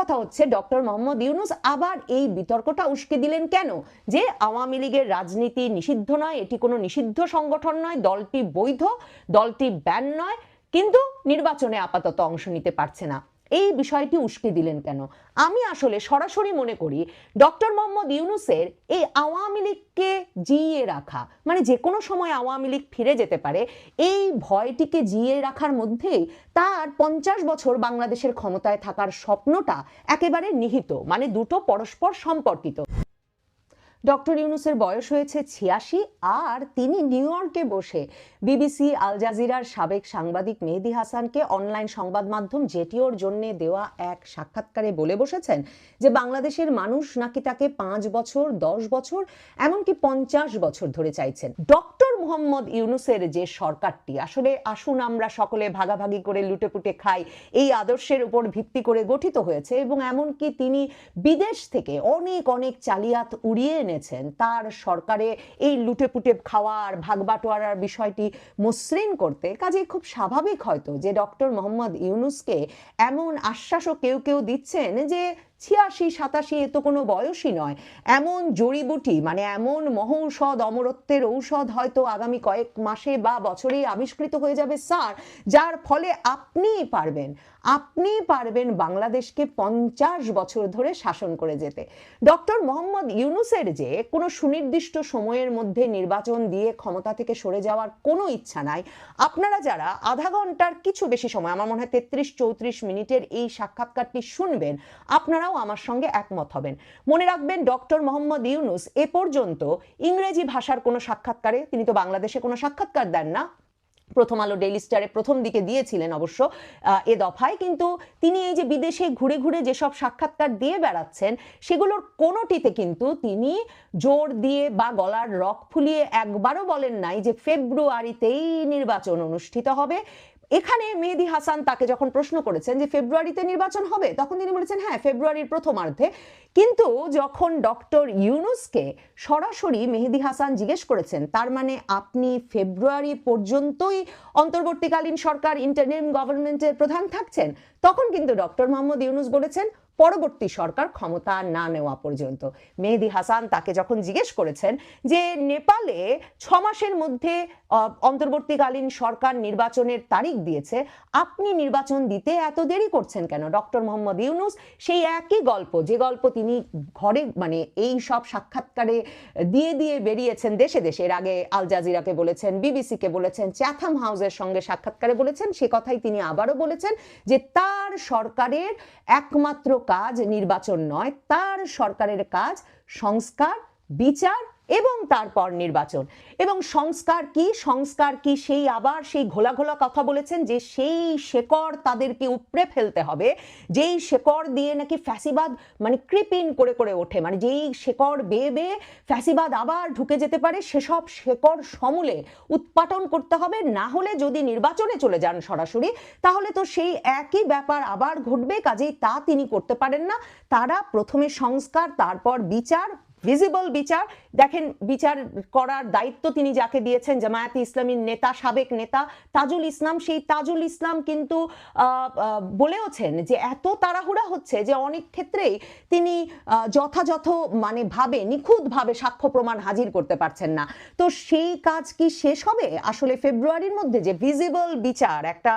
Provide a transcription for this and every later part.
কথা হচ্ছে ডক্টর মোহাম্মদ ইউনূস আবার এই বিতর্কটা উস্কে দিলেন কেন, যে আওয়ামী লীগের রাজনীতি নিষিদ্ধ নয়, এটি কোনো নিষিদ্ধ সংগঠন নয়, দলটি বৈধ, দলটি ব্যান নয়, কিন্তু নির্বাচনে আপাতত অংশ নিতে পারছে না। এই বিষয়টি উস্কে দিলেন কেন? আমি আসলে সরাসরি মনে করি ডক্টর মোহাম্মদ ইউনূসের এই আওয়ামী লীগকে জিইয়ে রাখা, মানে যে কোনো সময় আওয়ামী লীগ ফিরে যেতে পারে, এই ভয়টিকে জিইয়ে রাখার মধ্যেই তার 50 বছর বাংলাদেশের ক্ষমতায় থাকার স্বপ্নটা একেবারে নিহিত, মানে দুটো পরস্পর সম্পর্কিত। ডক্টর ইউনূসের বয়স হয়েছে 86, আর তিনি নিউ ইয়র্কে বসে বিবিসি, আল জাজিরার সাবেক সাংবাদিক মেহেদী হাসানকে অনলাইন সংবাদ মাধ্যম জেটিওর জন্য দেওয়া এক সাক্ষাৎকারে বলে বসেছেন যে বাংলাদেশের মানুষ নাকি তাকে 5 বছর, 10 বছর, এমনকি 50 বছর ধরে চাইছেন। ডক্টর মোহাম্মদ ইউনূসের যে সরকারটি আসলে আসুন আমরা সকলে ভাগাভাগি করে লুটেপুটে খাই, এই আদর্শের উপর ভিত্তি করে গঠিত হয়েছে, এবং এমনকি তিনি বিদেশ থেকে অনেক অনেক চালিয়াত উড়িয়ে এনেছেন তার সরকারে এই লুটেপুটে খাওয়া আর ভাগবাটোয়ারার বিষয়টি মসৃণ করতে। কাজেই খুব স্বাভাবিক হয়তো যে ডক্টর মোহাম্মদ ইউনূসকে এমন আশ্বাসও কেউ কেউ দিচ্ছেন যে 86, 87 এ তো কোনো বয়সই নয়, এমন জড়িবুটি, মানে এমন মহৌষধ, অমরত্বের ঔষধ হয়তো আগামী কয়েক মাসে বা বছরেই আবিষ্কৃত হয়ে যাবে স্যার, যার ফলে আপনি পারবেন বাংলাদেশকে 50 বছর ধরে শাসন করে যেতে। ডক্টর মোহাম্মদ ইউনূসের যে কোনো সুনির্দিষ্ট সময়ের মধ্যে নির্বাচন দিয়ে ক্ষমতা থেকে সরে যাওয়ার কোনো ইচ্ছা নাই। আপনারা যারা আধা ঘন্টার কিছু বেশি সময়, আমার মনে হয় 33-34 মিনিটের এই সাক্ষাৎকারটি শুনবেন, আপনারাও আমার সঙ্গে একমত হবেন। মনে রাখবেন ডক্টর মোহাম্মদ ইউনূস এ পর্যন্ত ইংরেজি ভাষার কোনো সাক্ষাৎকারে, তিনি তো বাংলাদেশে কোনো সাক্ষাৎকার দেন না, প্রথম আলো, ডেইলি স্টারে প্রথম দিকে দিয়েছিলেন অবশ্য এ দফায়, কিন্তু তিনি এই যে বিদেশে ঘুরে ঘুরে যেসব সাক্ষাৎকার দিয়ে বেড়াচ্ছেন সেগুলোর কোনোটিতে কিন্তু তিনি জোর দিয়ে বা গলার রক ফুলিয়ে একবারও বলেন নাই যে ফেব্রুয়ারিতেই নির্বাচন অনুষ্ঠিত হবে। এখানে মেহেদী হাসান তাকে যখন প্রশ্ন করেছেন যে ফেব্রুয়ারিতে নির্বাচন হবে, তখন তিনি বলেছেন হ্যাঁ ফেব্রুয়ারির প্রথমার্ধে। কিন্তু যখন ডক্টর ইউনূসকে সরাসরি মেহেদী হাসান জিজ্ঞেস করেছেন তার মানে আপনি ফেব্রুয়ারি পর্যন্তই অন্তর্বর্তীকালীন সরকার, ইন্টারিম গভর্নমেন্টের প্রধান থাকছেন, তখন কিন্তু ডক্টর মোহাম্মদ ইউনূস বলেছেন পরবর্তী সরকার ক্ষমতা না নেওয়া পর্যন্ত। মেহেদী হাসান তাকে যখন জিজ্ঞেস করেছেন যে নেপালে 6 মাসের মধ্যে অন্তর্বর্তীকালীন সরকার নির্বাচনের তারিখ দিয়েছে, আপনি নির্বাচন দিতে এত দেরি করছেন কেন, ডক্টর মোহাম্মদ ইউনূস সেই একই গল্প, যে গল্প তিনি ঘরে, মানে এই সব সাক্ষাৎকারে দিয়ে দিয়ে বেরিয়েছেন দেশে দেশে, এর আগে আল জাজিরাকে বলেছেন, বিবিসিকে বলেছেন, চ্যাথাম হাউসের সঙ্গে সাক্ষাৎকারে বলেছেন, সে কথাই তিনি আবারও বলেছেন যে তার সরকারের একমাত্র কাজ নির্বাচন নয়, তার সরকারের কাজ সংস্কার, বিচার এবং তারপর নির্বাচন। এবং সংস্কার কি সেই আবার সেই ঘোলা ঘোলা কথা বলেছেন যে সেই শেকড় তাদেরকে উপড়ে ফেলতে হবে, যেই শেকড় দিয়ে নাকি ফ্যাসিবাদ মানে ক্রিপিন করে করে ওঠে, মানে যেই শেকড় বেয়ে বেয়ে ফ্যাসিবাদ আবার ঢুকে যেতে পারে, সেসব শেকড় সমূলে উৎপাটন করতে হবে, না হলে যদি নির্বাচনে চলে যান সরাসরি তাহলে তো সেই একই ব্যাপার আবার ঘটবে। কাজেই তা তিনি করতে পারেন না। তারা প্রথমে সংস্কার, তারপর বিচার, ভিজিবল বিচার। দেখেন বিচার করার দায়িত্ব তিনি যাকে দিয়েছেন, জামায়াতে ইসলামীর নেতা, সাবেক নেতা তাজুল ইসলাম, সেই তাজুল ইসলাম কিন্তু বলেওছেন যে এত তাড়াহুড়া হচ্ছে যে অনেক ক্ষেত্রেই তিনি যথাযথ মানে ভাবে, নিখুঁতভাবে সাক্ষ্য প্রমাণ হাজির করতে পারছেন না। তো সেই কাজ কি শেষ হবে আসলে ফেব্রুয়ারির মধ্যে, যে ভিজিবল বিচার, একটা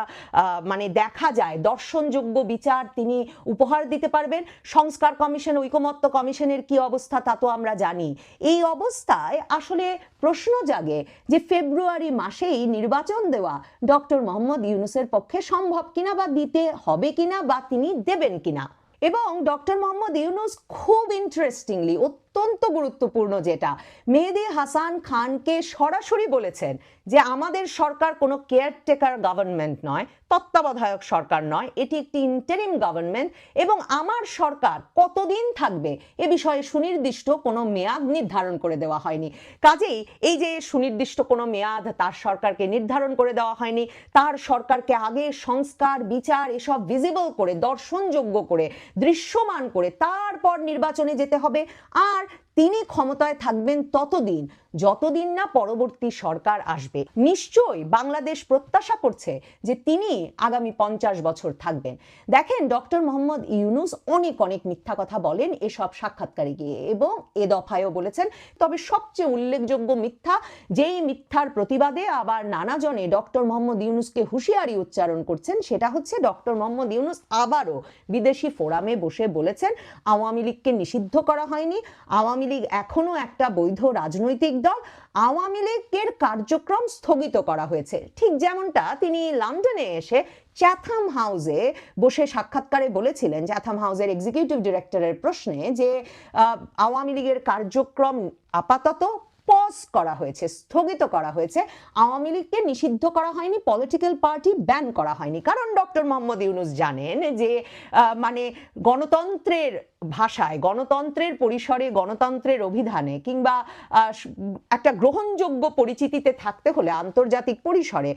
মানে দেখা যায় দর্শনযোগ্য বিচার তিনি উপহার দিতে পারবেন? সংস্কার কমিশন, ঐকমত্য কমিশনের কি অবস্থা তা তো আমরা জানি। এই অবস্থায় আসলে প্রশ্ন জাগে যে ফেব্রুয়ারি মাসেই নির্বাচন দেওয়া ডক্টর মোহাম্মদ ইউনূসের পক্ষে সম্ভব কিনা, বা দিতে হবে কিনা, বা তিনি দেবেন কিনা। এবং ডক্টর মোহাম্মদ ইউনূস খুব ইন্টারেস্টিংলি, অত্যন্ত গুরুত্বপূর্ণ যেটা, মেহেদী হাসান খানকে সরাসরি বলেছেন যে আমাদের সরকার কোনো কেয়ারটেকার গভর্নমেন্ট নয়, তত্ত্বাবধায়ক সরকার নয়, এটি একটি ইন্টারিম গভর্নমেন্ট, এবং আমার সরকার কতদিন থাকবে এ বিষয়ে সুনির্দিষ্ট কোনো মেয়াদ নির্ধারণ করে দেওয়া হয়নি। কাজেই এই যে সুনির্দিষ্ট কোনো মেয়াদ তার সরকারকে নির্ধারণ করে দেওয়া হয়নি, তার সরকারকে আগে সংস্কার, বিচার এসব ভিজিবল করে, দর্শনযোগ্য করে, দৃশ্যমান করে তারপর নির্বাচনে যেতে হবে। আর তিনি ক্ষমতায় থাকবেন ততদিন যতদিন না পরবর্তী সরকার আসবে। নিশ্চয়ই বাংলাদেশ প্রত্যাশা করছে যে তিনি আগামী 50 বছর থাকবেন। দেখেন, ডক্টর মোহাম্মদ ইউনূস অনেক অনেক মিথ্যা কথা বলেন এসব সাক্ষাৎকারে গিয়ে, এবং এ দফায়ও বলেছেন। তবে সবচেয়ে উল্লেখযোগ্য মিথ্যা, যেই মিথ্যার প্রতিবাদে আবার নানাজনে ডক্টর মোহাম্মদ ইউনূসকে হুঁশিয়ারি উচ্চারণ করছেন, সেটা হচ্ছে ডক্টর মোহাম্মদ ইউনূস আবারও বিদেশি ফোরামে বসে বলেছেন আওয়ামী লীগকে নিষিদ্ধ করা হয়নি, আওয়ামী লীগ এখনো একটা বৈধ রাজনৈতিক দল, আওয়ামী লীগের কার্যক্রম স্থগিত করা হয়েছে। ঠিক যেমনটা তিনি লন্ডনে এসে চ্যাথাম হাউসে বসে সাক্ষাৎকারে বলেছিলেন, চ্যাথাম হাউসের এক্সিকিউটিভ ডিরেক্টরের প্রশ্নে, যে আওয়ামী লীগের কার্যক্রম আপাতত পজ করা হয়েছে, স্থগিত করা হয়েছে, আওয়ামী লীগকে নিষিদ্ধ করা হয়নি, পলিটিক্যাল পার্টি ব্যান করা হয়নি। কারণ ডক্টর মোহাম্মদ ইউনূস জানেন যে মানে গণতন্ত্রের ভাষায়, গণতন্ত্রের পরিসরে, গণতন্ত্রের অভিধানে কিংবা একটা গ্রহণযোগ্য পরিচিতিতে থাকতে হলে আন্তর্জাতিক পরিসরে,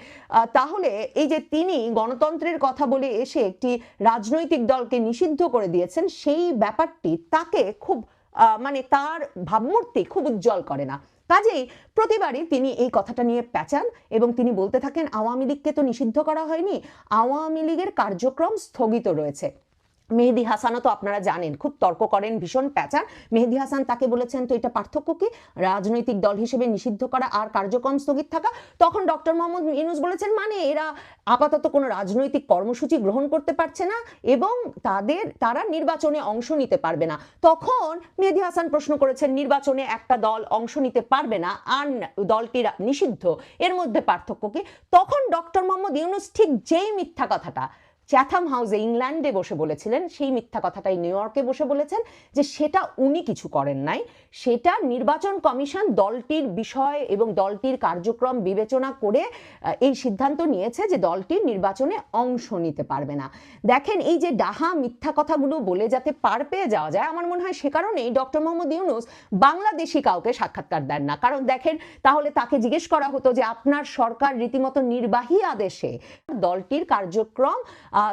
তাহলে এই যে তিনি গণতন্ত্রের কথা বলে এসে একটি রাজনৈতিক দলকে নিষিদ্ধ করে দিয়েছেন, সেই ব্যাপারটি তাকে খুব মানে তার ভাবমূর্তি খুব উজ্জ্বল করে না। কাজেই প্রতিবারই তিনি এই কথাটা নিয়ে প্যাঁচান এবং তিনি বলতে থাকেন আওয়ামী লীগকে তো নিষিদ্ধ করা হয়নি, আওয়ামী লীগের কার্যক্রম স্থগিত রয়েছে। মেহেদী হাসানও তো আপনারা জানেন খুব তর্ক করেন, ভীষণ প্যাঁচান। মেহেদী হাসান তাকে বলেছেন তো এটা পার্থক্য কি, রাজনৈতিক দল হিসেবে নিষিদ্ধ করা আর কার্যক্রম স্থগিত থাকা? তখন ডক্টর মোহাম্মদ ইউনূস বলেছেন মানে এরা আপাতত কোনো রাজনৈতিক কর্মসূচি গ্রহণ করতে পারছে না এবং তারা নির্বাচনে অংশ নিতে পারবে না। তখন মেহেদী হাসান প্রশ্ন করেছেন নির্বাচনে একটা দল অংশ নিতে পারবে না আর দলটি নিষিদ্ধ, এর মধ্যে পার্থক্য কি? তখন ডক্টর মোহাম্মদ ইউনূস ঠিক যেই মিথ্যা কথাটা চ্যাথাম হাউসে ইংল্যান্ডে বসে বলেছিলেন, সেই মিথ্যা কথাটাই নিউ ইয়র্কে বসে বলেছেন, যে সেটা উনি কিছু করেন নাই, সেটা নির্বাচন কমিশন দলটির বিষয় এবং দলটির কার্যক্রম বিবেচনা করে এই সিদ্ধান্ত নিয়েছে যে দলটি নির্বাচনে অংশ নিতে পারবে না। দেখেন, এই যে ডাহা মিথ্যা কথাগুলো বলে যাতে পার পেয়ে যাওয়া যায়, আমার মনে হয় সে কারণেই ডক্টর মোহাম্মদ ইউনূস বাংলাদেশি কাউকে সাক্ষাৎকার দেন না। কারণ দেখেন, তাহলে তাকে জিজ্ঞেস করা হতো যে আপনার সরকার রীতিমতো নির্বাহী আদেশে দলটির কার্যক্রম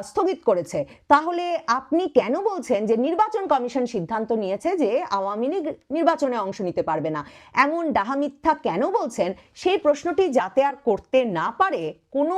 স্থগিত করেছে, তাহলে আপনি কেন বলছেন যে নির্বাচন কমিশন সিদ্ধান্ত নিয়েছে যে আওয়ামী লীগ নির্বাচনে অংশ নিতে পারবে না? এমন ডাহা মিথ্যা কেন বলছেন? সেই প্রশ্নটি যাতে আর করতে না পারে কোনো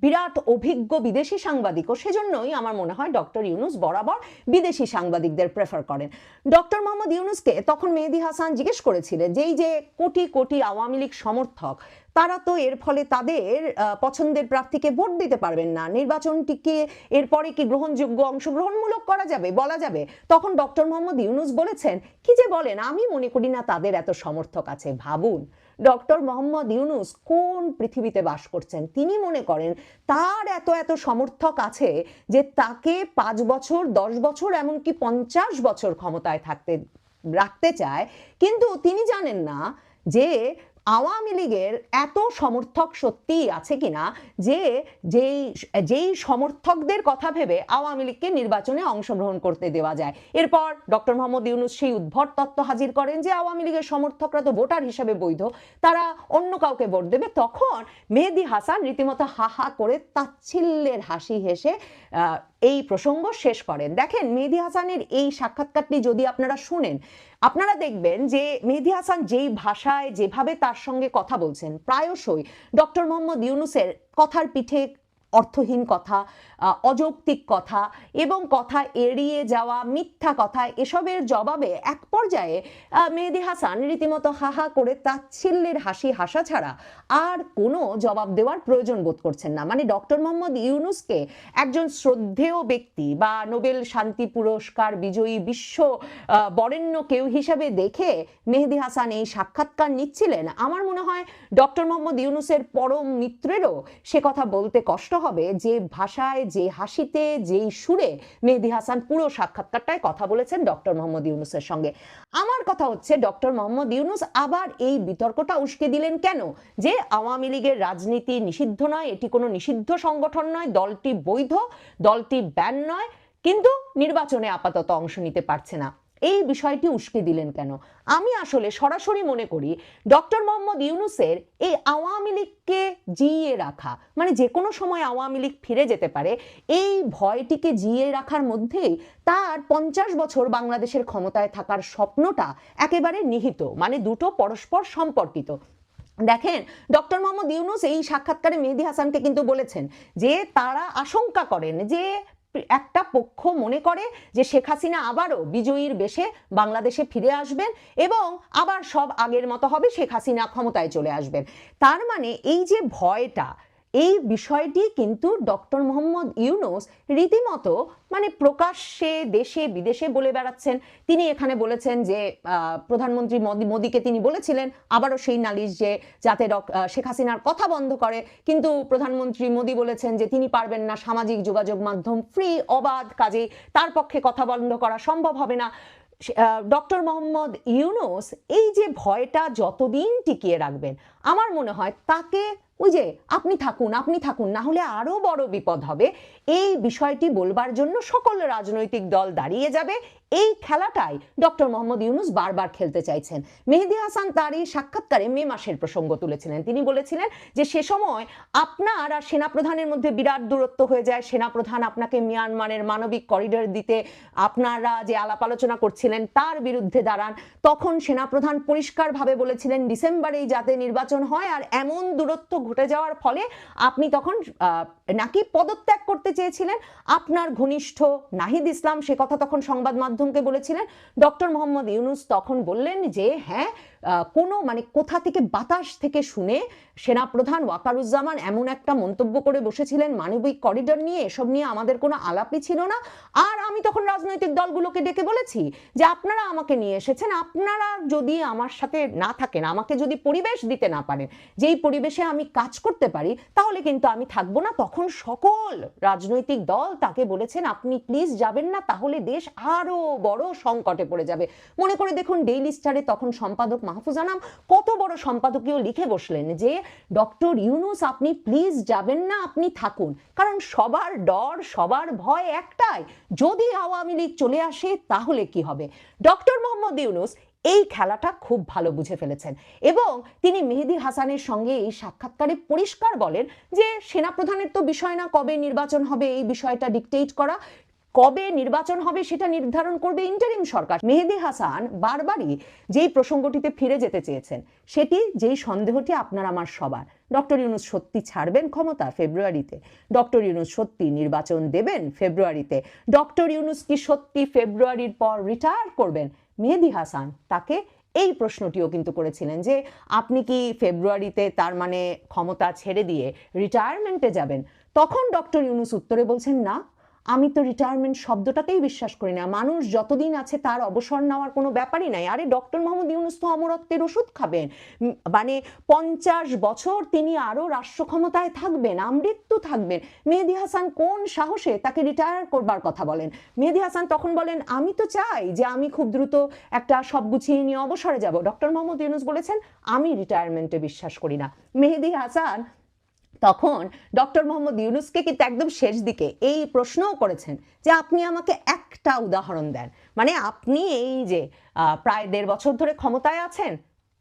বিরাট অভিজ্ঞ বিদেশি সাংবাদিকও, সেজন্যই আমার মনে হয় ডক্টর ইউনূস বরাবর বিদেশি সাংবাদিকদের প্রেফার করেন। ডক্টর মোহাম্মদ ইউনূসকে তখন মেহেদী হাসান জিজ্ঞেস করেছিলেন যে এই যে কোটি কোটি আওয়ামী লীগ সমর্থক, তারা তো এর ফলে তাদের পছন্দের প্রার্থীকে ভোট দিতে পারবেন না, নির্বাচনটিকে এরপরে কি গ্রহণযোগ্য অংশগ্রহণমূলক করা যাবে, বলা যাবে? তখন ডক্টর মোহাম্মদ ইউনূস বলেছেন, কি যে বলেন, আমি মনে করি না তাদের এত সমর্থক আছে। ভাবুন, ডক্টর মোহাম্মদ ইউনূস কোন পৃথিবীতে বাস করছেন? তিনি মনে করেন তার এত এত সমর্থক আছে যে তাকে 5 বছর, 10 বছর, এমনকি 50 বছর ক্ষমতায় রাখতে চায়, কিন্তু তিনি জানেন না যে আওয়ামী লীগের এত সমর্থক সত্যিই আছে কিনা যে যেই সমর্থকদের কথা ভেবে আওয়ামী লীগকে নির্বাচনে অংশগ্রহণ করতে দেওয়া যায়। এরপর ডক্টর মোহাম্মদ ইউনূস সেই উদ্ভট তত্ত্ব হাজির করেন যে আওয়ামী লীগের সমর্থকরা তো ভোটার হিসেবে বৈধ, তারা অন্য কাউকে ভোট দেবে। তখন মেহেদী হাসান রীতিমতো হা হা করে তাচ্ছিল্যের হাসি হেসে এই প্রসঙ্গ শেষ করেন। দেখেন, মেহেদী হাসানের এই সাক্ষাৎকারটি যদি আপনারা শুনেন, আপনারা দেখবেন যে মেহেদী হাসান যেই ভাষায় যেভাবে তার সঙ্গে কথা বলছেন, প্রায়শই ডক্টর মোহাম্মদ ইউনূসের কথার পিঠে অর্থহীন কথা, অযৌক্তিক কথা এবং কথা এড়িয়ে যাওয়া, মিথ্যা কথা, এসবের জবাবে এক পর্যায়ে মেহেদী হাসান রীতিমতো হাহা করে তাচ্ছিল্যের হাসি হাসা ছাড়া আর কোনো জবাব দেওয়ার প্রয়োজন বোধ করছেন না। মানে ডক্টর মোহাম্মদ ইউনূসকে একজন শ্রদ্ধেয় ব্যক্তি বা নোবেল শান্তি পুরস্কার বিজয়ী বিশ্ব বরেণ্য কেউ হিসাবে দেখে মেহেদী হাসান এই সাক্ষাৎকার নিচ্ছিলেন। আমার মনে হয় ডক্টর মোহাম্মদ ইউনূসের পরম মিত্রেরও সে কথা বলতে কষ্ট হবে যে ভাষায়, যে হাসিতে, যেই সুরে মেহেদী হাসান পুরো সাক্ষাৎকারটায় কথা বলেছেন ডক্টর মোহাম্মদ ইউনূসের সঙ্গে। আমার কথা হচ্ছে ডক্টর মোহাম্মদ ইউনূস আবার এই বিতর্কটা উস্কে দিলেন কেন যে আওয়ামী লীগের রাজনীতি নিষিদ্ধ নয়, এটি কোনো নিষিদ্ধ সংগঠন নয়, দলটি বৈধ, দলটি ব্যান নয়, কিন্তু নির্বাচনে আপাতত অংশ নিতে পারছে না। এই বিষয়টি উস্কে দিলেন কেন? আমি আসলে সরাসরি মনে করি ডক্টর মোহাম্মদ ইউনূসের এই আওয়ামী লীগকে জিইয়ে রাখা, মানে যে কোনো সময় আওয়ামী লীগ ফিরে যেতে পারে, এই ভয়টিকে জিইয়ে রাখার মধ্যেই তার 50 বছর বাংলাদেশের ক্ষমতায় থাকার স্বপ্নটা একেবারে নিহিত, মানে দুটো পরস্পর সম্পর্কিত। দেখেন, ডক্টর মোহাম্মদ ইউনূস এই সাক্ষাৎকারে মেহেদী হাসানকে কিন্তু বলেছেন যে তারা আশঙ্কা করেন যে একটা পক্ষ মনে করে যে শেখ হাসিনা আবারও বিজয়ীর বেশে বাংলাদেশে ফিরে আসবেন এবং আবার সব আগের মতো হবে, শেখ হাসিনা ক্ষমতায় চলে আসবেন। তার মানে এই যে ভয়টা, এই বিষয়টি কিন্তু ডক্টর মোহাম্মদ ইউনূস রীতিমতো মানে প্রকাশ্যে দেশে বিদেশে বলে বেড়াচ্ছেন। তিনি এখানে বলেছেন যে প্রধানমন্ত্রী মোদীকে তিনি বলেছিলেন আবারও সেই নালিশ যে যাতে শেখ হাসিনার কথা বন্ধ করে, কিন্তু প্রধানমন্ত্রী মোদী বলেছেন যে তিনি পারবেন না, সামাজিক যোগাযোগ মাধ্যম ফ্রি অবাধ, কাজেই তার পক্ষে কথা বন্ধ করা সম্ভব হবে না। ডক্টর মোহাম্মদ ইউনূস এই যে ভয়টা যতদিন টিকিয়ে রাখবেন, আমার মনে হয় তাকে ওই যে আপনি থাকুন না হলে আরো বড় বিপদ হবে, এই বিষয়টি বলবার জন্য সকল রাজনৈতিক দল দাঁড়িয়ে যাবে। এই খেলাটাই ডক্টর মোহাম্মদ ইউনূস বারবার খেলতে চাইছেন। মেহেদী হাসান তার এই সাক্ষাৎকারে মে মাসের প্রসঙ্গ তুলেছিলেন। তিনি বলেছিলেন যে সে সময় আপনার আর সেনাপ্রধানের মধ্যে বিরাট দূরত্ব হয়ে যায়, সেনাপ্রধান আপনাকে মিয়ানমারের মানবিক করিডোর দিতে আপনারা যে আলাপ আলোচনা করছিলেন তার বিরুদ্ধে দাঁড়ান। তখন সেনাপ্রধান পরিষ্কারভাবে বলেছিলেন ডিসেম্বরেই যাতে নির্বাচন হয়, আর এমন দূরত্ব ঘটে যাওয়ার ফলে আপনি তখন নাকি পদত্যাগ করতে চেয়েছিলেন। আপনার ঘনিষ্ঠ নাহিদ ইসলাম সে কথা তখন সংবাদ মাধ্যমকে বলেছিলেন। ডক্টর মোহাম্মদ ইউনূস তখন বললেন যে হ্যাঁ, কোনো মানে কোথা থেকে বাতাস থেকে শুনে সেনাপ্রধান ওয়াকারুজ্জামান এমন একটা মন্তব্য করে বসেছিলেন মানবিক করিডোর নিয়ে, এসব নিয়ে আমাদের কোনো আলাপই ছিল না। আর আমি তখন রাজনৈতিক দলগুলোকে ডেকে বলেছি যে আপনারা আমাকে নিয়ে এসেছেন, আপনারা যদি আমার সাথে না থাকেন, আমাকে যদি পরিবেশ দিতে না পারেন যেই পরিবেশে আমি কাজ করতে পারি, তাহলে কিন্তু আমি থাকবো না। তখন সকল রাজনৈতিক দল তাকে বলেছেন আপনি প্লিজ যাবেন না, তাহলে দেশ আরো বড় সংকটে পড়ে যাবে। মনে করে দেখুন ডেইলি স্টারে তখন সম্পাদক মাহফুজ আনাম কত বড় সম্পাদকীয় লিখে বসলেন যে ডক্টর ইউনূস আপনি প্লিজ যাবেন না, আপনি থাকুন। কারণ সবার ডর, সবার ভয় একটাই, যদি আওয়ামী লীগ চলে আসে তাহলে কি হবে। ডক্টর মোহাম্মদ ইউনূস এই খেলাটা খুব ভালো বুঝে ফেলেছেন এবং তিনি মেহেদী হাসানের সঙ্গে এই সাক্ষাৎকারে পরিষ্কার বলেন যে সেনাপ্রধানের তো বিষয় না কবে নির্বাচন হবে এই বিষয়টা ডিকটেট করা, কবে নির্বাচন হবে সেটা নির্ধারণ করবে ইন্টারিম সরকার। মেহেদী হাসান বারবারই যেই প্রসঙ্গটিতে ফিরে যেতে চেয়েছেন সেটি, যেই সন্দেহটি আপনার আমার সবার, ডক্টর ইউনূস সত্যি ছাড়বেন ক্ষমতা ফেব্রুয়ারিতে? ডক্টর ইউনূস সত্যি নির্বাচন দেবেন ফেব্রুয়ারিতে? ডক্টর ইউনূস কি সত্যি ফেব্রুয়ারির পর রিটায়ার করবেন? মেহেদী হাসান তাকে এই প্রশ্নটিও কিন্তু করেছিলেন যে আপনি কি ফেব্রুয়ারিতে তার মানে ক্ষমতা ছেড়ে দিয়ে রিটায়ারমেন্টে যাবেন? তখন ডক্টর ইউনূস উত্তরে বলছেন না, আমি তো রিটায়ারমেন্ট শব্দটাতেই বিশ্বাস করি না, মানুষ যতদিন আছে তার অবসর নেওয়ার কোনো ব্যাপারই নাই। আরে ডক্টর মোহাম্মদ ইউনূস তো অমরত্বের ওষুধ খাবেন, মানে 50 বছর তিনি আরো রাষ্ট্র ক্ষমতায় থাকবেন, আমৃত্যু থাকবেন। মেহেদী হাসান কোন সাহসে তাকে রিটায়ার করবার কথা বলেন? মেহেদী হাসান তখন বলেন আমি তো চাই যে আমি খুব দ্রুত একটা সব গুছিয়ে নিয়ে অবসরে যাব। ডক্টর মোহাম্মদ ইউনূস বলেছেন আমি রিটায়ারমেন্টে বিশ্বাস করি না। মেহেদী হাসান তখন ডক্টর মোহাম্মদ ইউনূসকে কিন্তু একদম শেষ দিকে এই প্রশ্নও করেছেন যে আপনি আমাকে একটা উদাহরণ দেন, মানে আপনি এই যে প্রায় 1.5 বছর ধরে ক্ষমতায় আছেন,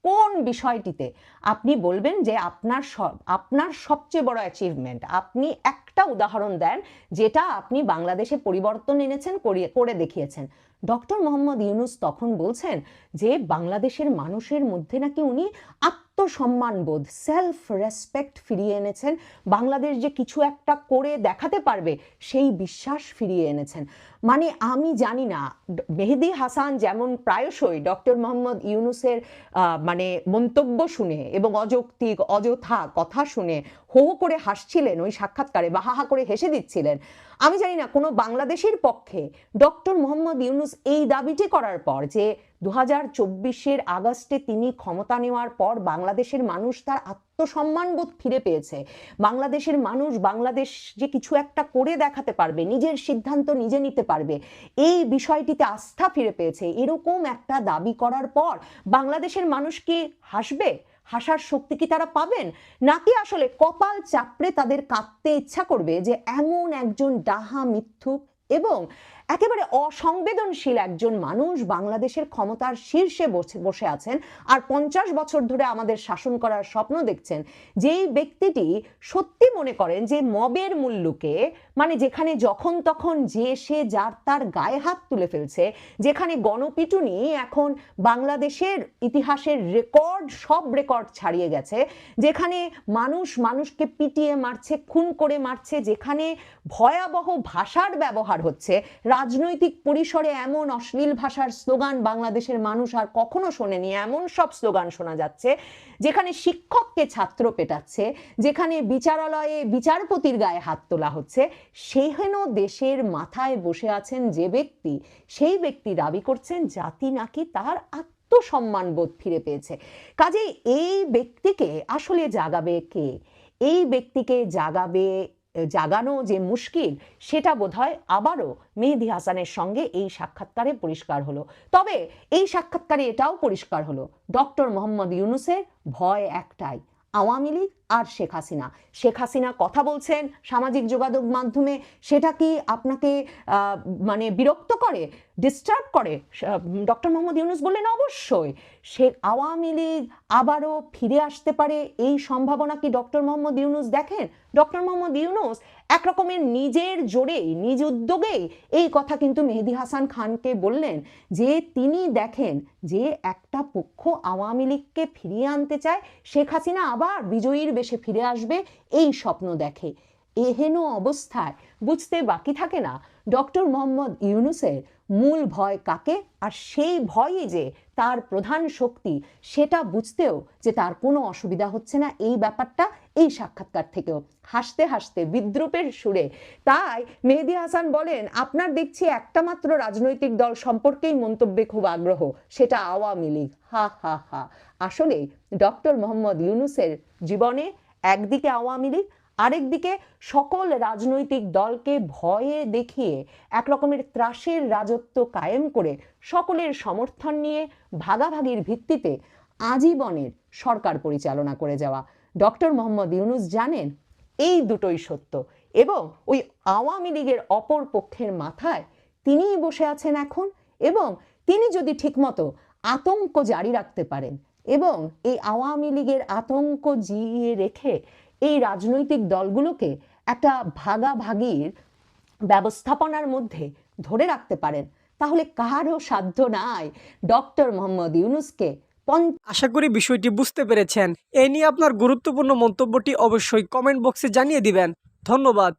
কোন বিষয়টিতে আপনি বলবেন যে আপনার সবচেয়ে বড় অ্যাচিভমেন্ট, আপনি একটা উদাহরণ দেন যেটা আপনি বাংলাদেশে পরিবর্তন এনেছেন, করে দেখিয়েছেন। ডক্টর মোহাম্মদ ইউনূস তখন বলছেন যে বাংলাদেশের মানুষের মধ্যে নাকি উনি আত্মসম্মানবোধ, সেলফ রেসপেক্ট ফিরিয়ে এনেছেন, বাংলাদেশ যে কিছু একটা করে দেখাতে পারবে সেই বিশ্বাস ফিরিয়ে এনেছেন। মানে আমি জানি না, মেহেদী হাসান যেমন প্রায়শই ডক্টর মোহাম্মদ ইউনূসের মানে মন্তব্য শুনে এবং অযৌক্তিক অযথা কথা শুনে হো হো করে হাসছিলেন ওই সাক্ষাৎকারে বা হাহা করে হেসে দিচ্ছিলেন, আমি জানি না কোনো বাংলাদেশের পক্ষে ডক্টর মোহাম্মদ ইউনূস এই দাবিটি করার পর যে 2024 আগস্টে তিনি ক্ষমতা নেওয়ার পর বাংলাদেশের মানুষ তার আত্মসম্মানবোধ ফিরে পেয়েছে, বাংলাদেশের মানুষ বাংলাদেশ যে কিছু একটা করে দেখাতে পারবে, নিজের সিদ্ধান্ত নিজে নিতে পারবে, এই বিষয়টিতে আস্থা ফিরে পেয়েছে, এরকম একটা দাবি করার পর বাংলাদেশের মানুষ কি হাসবে? হাসার শক্তি কি তারা পাবেন? নাকি আসলে কপাল চাপড়ে তাদের কাঁদতে ইচ্ছা করবে যে এমন একজন ডাহা মিথ্যুক এবং একেবারে অসংবেদনশীল একজন মানুষ বাংলাদেশের ক্ষমতার শীর্ষে বসে আছেন আর 50 বছর ধরে আমাদের শাসন করার স্বপ্ন দেখছেন, যেই ব্যক্তিটি সত্যি মনে করেন যে মবের মূল্যকে, মানে যেখানে যখন তখন যে সে যার তার গায়ে হাত তুলে ফেলছে, যেখানে গণপিটুনি এখন বাংলাদেশের ইতিহাসের সব রেকর্ড ছাড়িয়ে গেছে, যেখানে মানুষ মানুষকে পিটিয়ে মারছে, খুন করে মারছে, যেখানে ভয়াবহ ভাষার ব্যবহার হচ্ছে, রাজনৈতিক পরিসরে এমন অশ্লীল ভাষার স্লোগান বাংলাদেশের মানুষ আর কখনো শোনেনি, এমন সব স্লোগান শোনা যাচ্ছে, যেখানে শিক্ষককে ছাত্র পেটাচ্ছে, যেখানে বিচারালয়ে বিচারপতির গায়ে হাত তোলা হচ্ছে, সেহেন দেশের মাথায় বসে আছেন যে ব্যক্তি, সেই ব্যক্তি দাবি করছেন জাতি নাকি তার আত্মসম্মান বোধ ফিরে পেয়েছে। কাজেই এই ব্যক্তিকে আসলে জাগাবে কে? এই ব্যক্তিকে জাগানো যে মুশকিল, সেটা বোধহয় আবারও মেহেদী হাসানের সঙ্গে এই সাক্ষাৎকারে পরিষ্কার হলো। তবে এই সাক্ষাৎকারে এটাও পরিষ্কার হলো, ডক্টর মোহাম্মদ ইউনূসের ভয় একটাই, আওয়ামী লীগ আর শেখ হাসিনা। শেখ হাসিনা কথা বলছেন সামাজিক যোগাযোগ মাধ্যমে, সেটা কি আপনাকে মানে বিরক্ত করে, ডিস্টার্ব করে? ডক্টর মোহাম্মদ ইউনূস বললেন অবশ্যই আওয়ামী লীগ আবারও ফিরে আসতে পারে, এই সম্ভাবনা কি ডক্টর মোহাম্মদ ইউনূস দেখেন? ডক্টর মোহাম্মদ ইউনূস একরকমের নিজের জোরেই, নিজ উদ্যোগেই এই কথা কিন্তু মেহেদী হাসান খানকে বললেন, যে তিনি দেখেন যে একটা পক্ষ আওয়ামী লীগকে ফিরিয়ে আনতে চায়, শেখ হাসিনা আবার বিজয়ীর বেশে ফিরে আসবে, এই স্বপ্ন দেখে। এহেন অবস্থায় বুঝতে বাকি থাকে না ডক্টর মোহাম্মদ ইউনূসের মূল ভয় কাকে, আর সেই ভয়ই যে তার প্রধান শক্তি, সেটা বুঝতেও যে তার কোনো অসুবিধা হচ্ছে না এই ব্যাপারটা এই সাক্ষাৎকার থেকেও হাসতে হাসতে বিদ্রূপের সুরে। তাই মেহেদী হাসান বলেন, আপনার দেখছি একটা মাত্র রাজনৈতিক দল সম্পর্কেই মন্তব্যে খুব আগ্রহ, সেটা আওয়ামী লীগ। হা হা হা। আসলে ডক্টর মোহাম্মদ ইউনূসের জীবনে একদিকে আওয়ামী লীগ, আরেকদিকে সকল রাজনৈতিক দলকে ভয়ে দেখিয়ে এক রকমের ত্রাসের রাজত্ব কায়েম করে সকলের সমর্থন নিয়ে ভাগাভাগির ভিত্তিতে আজীবনের সরকার পরিচালনা করে যাওয়া। ডক্টর মোহাম্মদ ইউনূস জানেন এই দুটোই সত্য, এবং ওই আওয়ামী লীগের অপর পক্ষের মাথায় তিনিই বসে আছেন এখন, এবং তিনি যদি ঠিকমতো আতঙ্ক জারি রাখতে পারেন এবং এই আওয়ামী লীগের আতঙ্ক জিইয়ে রেখে এই রাজনৈতিক দলগুলোকে একটা ভাগাভাগির ব্যবস্থাপনার মধ্যে ধরে রাখতে পারেন, তাহলে কারও সাধ্য নাই ডক্টর মোহাম্মদ ইউনূসকে। আশা করি বিষয়টি বুঝতে পেরেছেন। এ নিয়ে আপনার গুরুত্বপূর্ণ মন্তব্যটি অবশ্যই কমেন্ট বক্সে জানিয়ে দিবেন। ধন্যবাদ।